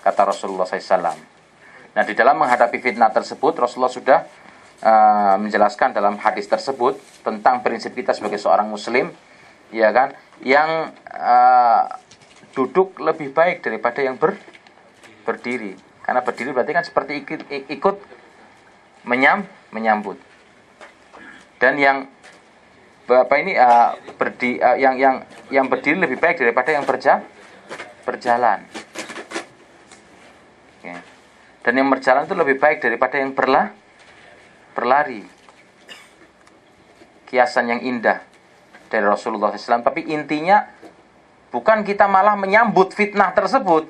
kata Rasulullah SAW. Nah, di dalam menghadapi fitnah tersebut Rasulullah sudah menjelaskan dalam hadis tersebut tentang prinsip kita sebagai seorang muslim, ya kan, yang duduk lebih baik daripada yang berdiri. Karena berdiri berarti kan seperti ikut menyambut. Dan yang yang berdiri lebih baik daripada yang berjalan. Ya. Dan yang berjalan itu lebih baik daripada yang berlari. Kiasan yang indah dari Rasulullah SAW. Tapi intinya bukan kita malah menyambut fitnah tersebut,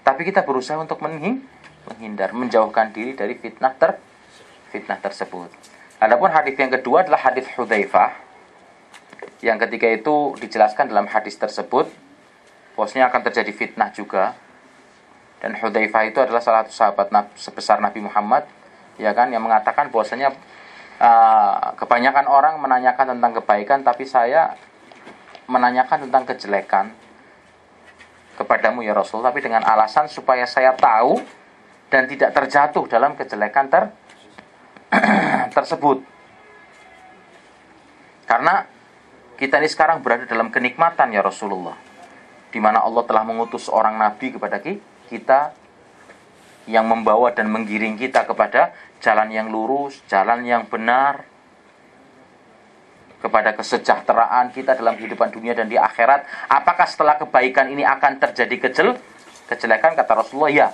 tapi kita berusaha untuk menghindar, menjauhkan diri dari fitnah tersebut. Adapun hadis yang kedua adalah hadis Hudzaifah, yang ketika itu dijelaskan dalam hadis tersebut bahwasanya akan terjadi fitnah juga. Dan Hudzaifah itu adalah salah satu sahabat sebesar Nabi Muhammad, ya kan, yang mengatakan bahwasanya kebanyakan orang menanyakan tentang kebaikan, tapi saya menanyakan tentang kejelekan kepadamu ya Rasul, tapi dengan alasan supaya saya tahu dan tidak terjatuh dalam kejelekan tersebut. Karena kita ini sekarang berada dalam kenikmatan ya Rasulullah, di mana Allah telah mengutus seorang nabi kepada kita yang membawa dan menggiring kita kepada jalan yang lurus, jalan yang benar, kepada kesejahteraan kita dalam kehidupan dunia dan di akhirat. Apakah setelah kebaikan ini akan terjadi kejelekan? Kata Rasulullah, ya.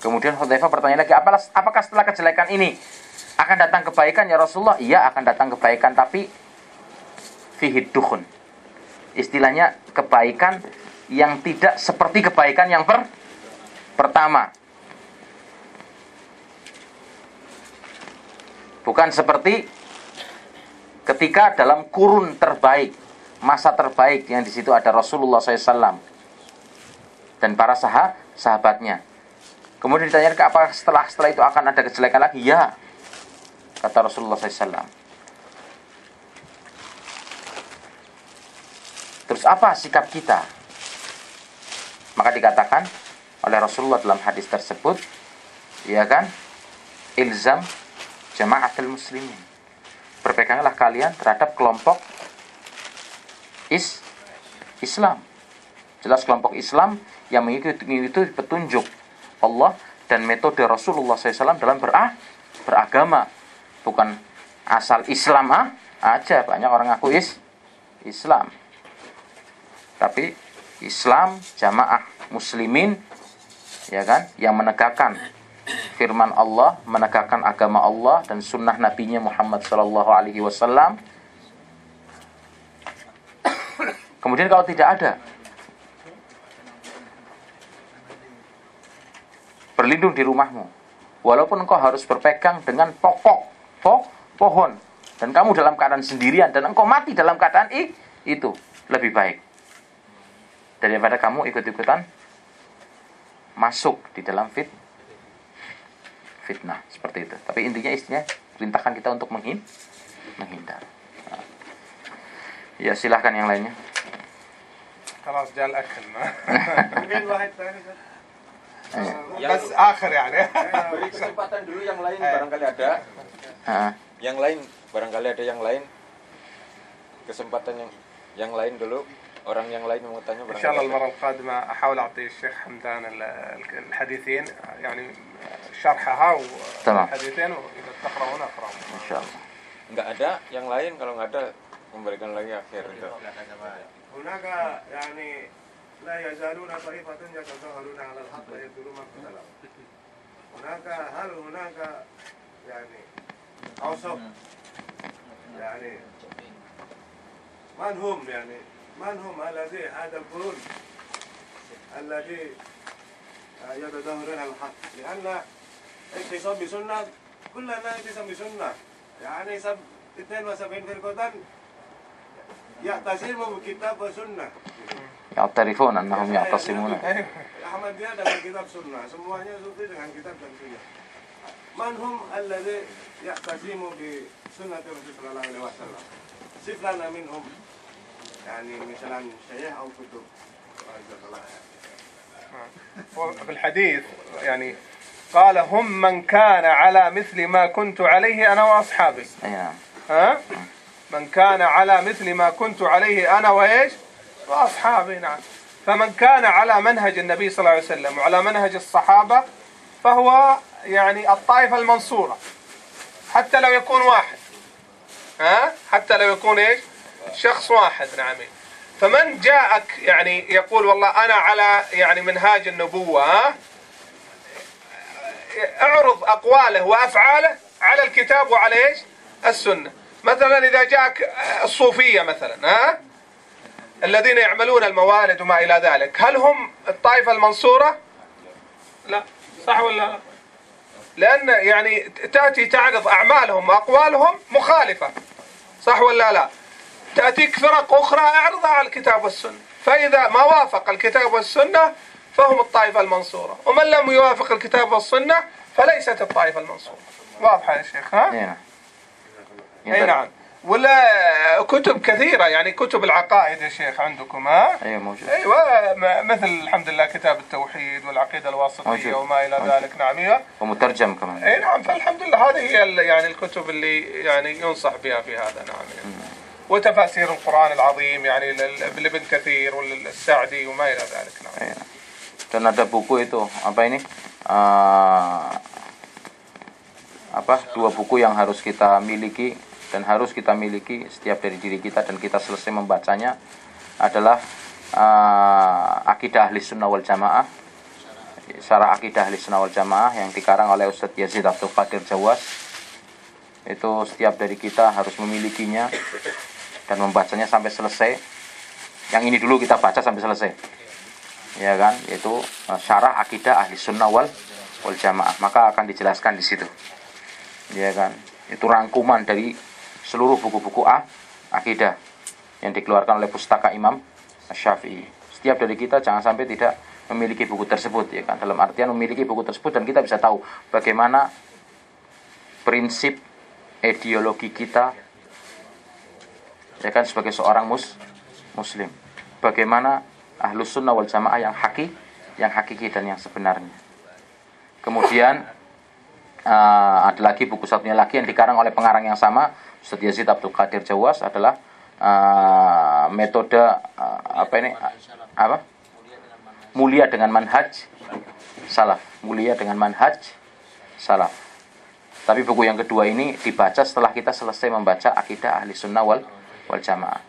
Kemudian Hudzaifah bertanya lagi, apakah setelah kejelekan ini akan datang kebaikan ya Rasulullah? Iya, akan datang kebaikan, tapi fihi dukhun. Istilahnya kebaikan yang tidak seperti kebaikan yang pertama. Bukan seperti ketika dalam kurun terbaik, masa terbaik yang di situ ada Rasulullah SAW dan para sahabatnya. Kemudian ditanyakan, apakah setelah itu akan ada kejelekan lagi? Ya, kata Rasulullah SAW. Terus apa sikap kita? Maka dikatakan oleh Rasulullah dalam hadis tersebut, ya kan, ilzam jama'atul muslimin. Berpeganglah kalian terhadap kelompok Islam. Jelas kelompok Islam yang mengikuti petunjuk Allah dan metode Rasulullah SAW dalam beragama. Bukan asal Islam aja. Banyak orang ngaku Islam, tapi Islam jamaah muslimin, ya kan, yang menegakkan firman Allah, menegakkan agama Allah dan sunnah Nabi-Nya Muhammad SAW. Kemudian kalau tidak ada, berlindung di rumahmu, walaupun engkau harus berpegang dengan pohon, dan kamu dalam keadaan sendirian, dan engkau mati dalam keadaan itu lebih baik daripada kamu ikut-ikutan masuk di dalam fitnah seperti itu. Tapi intinya perintahkan kita untuk menghindar. Nah. Ya, silahkan yang lainnya. خلاص جاء الأكل mungkin واحد ثاني بس آخر يعني. Beri kesempatan dulu yang lain barangkali ada. Yang lain barangkali ada yang lain. Kesempatan yang lain dulu. Orang yang lain mau tanya barangkali. إن شاء الله المرة القادمة أحاول أعطي الشيخ حمدان الحديثين يعني شرحها والحديثين وإذا تقرأون أقرأ. إن شاء الله. Enggak ada yang lain, kalau enggak ada kembalikan lagi akhir itu. هناك يعني لا يزالون طائفة يتظاهرون على الحق ويبذلون ما اختلف. هل هناك يعني أوصف يعني من هم الذي هذا القرون الذي يتظاهرون على الحق؟ لأن اعتصام بسنة كلنا اعتصام بسنة يعني 72 فرقة يعتصمون بكتاب وسنة. يعترفون أنهم يعتصمون. Ahmadiyah dengan kitab sunnah, semuanya sufi dengan kitab dan sunnah. Man hum alladhi ya'tasimu bi sunnati Rasulullah sallallahu alaihi wasallam. Sif lana minhum. يعني مثلا شيخ أو كتب. في الحديث يعني قال هم من كان على مثل ما كنت عليه أنا وأصحابي. ها؟ من كان على مثل ما كنت عليه أنا وإيش؟ وأصحابي. نعم. فمن كان على منهج النبي صلى الله عليه وسلم وعلى منهج الصحابة فهو يعني الطائفة المنصورة، حتى لو يكون واحد. حتى لو يكون إيش؟ شخص واحد. نعم. فمن جاءك يعني يقول والله أنا على يعني منهاج النبوة، اعرض أقواله وأفعاله على الكتاب وعلى إيش؟ السنة. مثلا إذا جاءك الصوفية مثلا، الذين يعملون الموالد وما إلى ذلك، هل هم الطائفة المنصورة؟ لا. صح ولا لا؟ لأن يعني تأتي تعرض أعمالهم وأقوالهم مخالفة. صح ولا لا؟ تأتيك فرق أخرى اعرضها على الكتاب والسنة، فإذا ما وافق الكتاب والسنة فهم الطائفة المنصورة، ومن لم يوافق الكتاب والسنة فليست الطائفة المنصورة. واضحة يا شيخ؟ أي نعم. ولا كتب كثيرة يعني كتب العقائد يا شيخ عندكم؟ أيوة موجود. أيوة مثل الحمد لله كتاب التوحيد والعقيدة الواسطية وما إلى ذلك. نعم. ومترجم كمان. أي نعم. فالحمد لله هذه هي يعني الكتب اللي يعني ينصح بها في هذا. نعم. وتفاسير القرآن العظيم يعني لابن كثير والسعدي وما إلى ذلك. نعم. Dan ada buku itu dua buku yang harus kita miliki dan harus kita miliki setiap dari diri kita dan kita selesai membacanya adalah Aqidah Ahli Sunnah wal Jamaah, Syarah Aqidah Ahli Sunnah wal Jamaah yang dikarang oleh Ustadz Yazid Abdul Qadir Jawas. Itu setiap dari kita harus memilikinya dan membacanya sampai selesai. Yang ini dulu kita baca sampai selesai, ya kan? Yaitu Syarah Aqidah Ahli Sunnah wal Jamaah. Maka akan dijelaskan di situ, ya kan? Itu rangkuman dari seluruh buku-buku akidah yang dikeluarkan oleh Pustaka Imam Syafi'i. Setiap dari kita jangan sampai tidak memiliki buku tersebut, ya kan? Dalam artian memiliki buku tersebut dan kita bisa tahu bagaimana prinsip ideologi kita, ya kan, sebagai seorang muslim. Bagaimana Ahlus Sunnah wal Jamaah yang hakiki dan yang sebenarnya. Kemudian ada lagi buku satunya lagi yang dikarang oleh pengarang yang sama, Ustadz Yazid Abdul Qadir Jawas, adalah metode mulia dengan manhaj salaf. Mulia dengan manhaj salaf. Tapi buku yang kedua ini dibaca setelah kita selesai membaca Aqidah Ahli Sunnah wal Jamaah.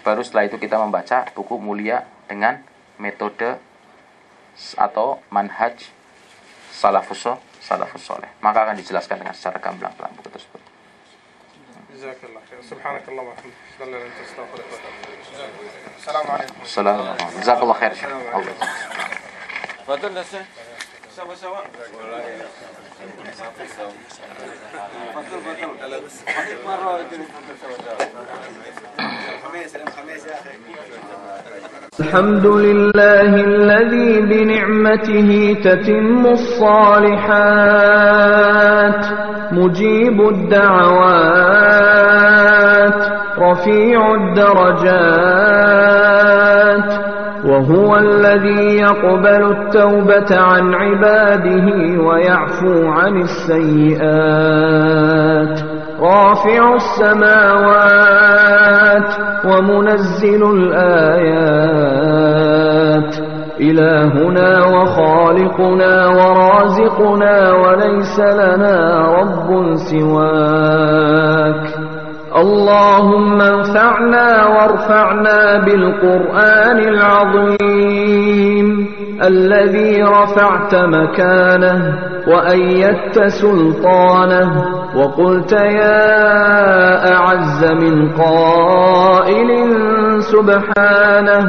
Baru setelah itu kita membaca buku Mulia dengan metode atau manhaj salafus saleh. Maka akan dijelaskan dengan secara gamblang dalam buku tersebut. Jazakallah khair. Subhanakallah wa bihamdika. Assalamualaikum. Assalamualaikum. Jazakallah khair. Betul dah Syekh. Sama-sama. الحمد لله الذي بنعمته تتم الصالحات مجيب الدعوات رفيع الدرجات وهو الذي يقبل التوبة عن عباده ويعفو عن السيئات رافع السماوات ومنزل الآيات إلهنا وخالقنا ورازقنا وليس لنا رب سواك اللهم انفعنا وارفعنا بالقرآن العظيم الذي رفعت مكانه وأيدت سلطانه وقلت يا أعز من قائل سبحانه